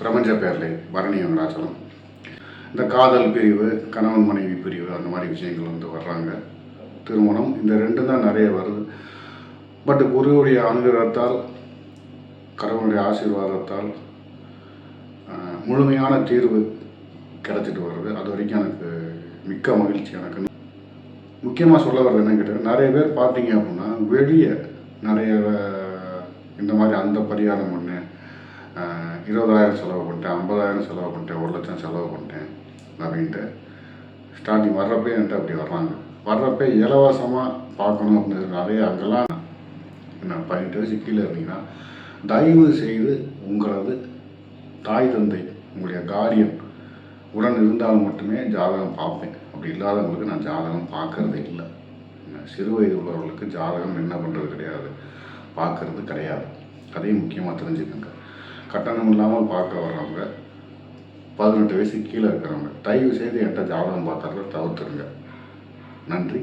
பிரபஞ்ச பேரலை பரணி வெங்கடாச்சலம். இந்த காதல் பிரிவு, கணவன் மனைவி பிரிவு, அந்த மாதிரி விஷயங்கள் வந்து வர்றாங்க. திருமணம் இந்த ரெண்டு தான் நிறைய வருது. பட் குருவுடைய அனுகிரகத்தால், கடவுளுடைய ஆசீர்வாதத்தால் முழுமையான தீர்வு கிடச்சிட்டு வருது. அது வரைக்கும் எனக்கு மிக்க மகிழ்ச்சி. எனக்கு முக்கியமாக சொல்ல வர்றது என்னன்னு கேட்டால், நிறைய பேர் பார்த்தீங்க அப்படின்னா வெளியே நிறைய இந்த மாதிரி அந்த பரிகாரம் பண்ணேன், 20,000 செலவு பண்ணிட்டேன், 50,000 செலவு பண்ணிட்டேன், 1,00,000 செலவு பண்ணிட்டேன் அப்படின்ட்டு ஸ்டார்டிங் வர்றப்பே என்கிட்ட அப்படி வர்றாங்க. வர்றப்ப இலவசமாக பார்க்கணும் அப்படின்னு நிறைய அங்கெல்லாம் என்ன 18 வயசு கீழே இருந்தீங்கன்னா தயவு செய்து உங்களது தாய் தந்தை, உங்களுடைய கார்டியன் உடன் இருந்தால் மட்டுமே ஜாதகம் பார்ப்பேன். அப்படி இல்லாதவங்களுக்கு நான் ஜாதகம் பார்க்கறதே இல்லை. சிறு வயது உள்ளவர்களுக்கு ஜாதகம் என்ன பண்ணுறது கிடையாது, பார்க்கறது கிடையாது. அதையும் முக்கியமாக தெரிஞ்சுக்கோங்க. கட்டணம் இல்லாமல் பார்க்க வர்றவங்க, 18 வயசுக்கு கீழே இருக்கிறவங்க, தயவு செய்து என்கிட்ட ஜாதகம் பார்க்கறத தவிர்த்துருங்க. நன்றி.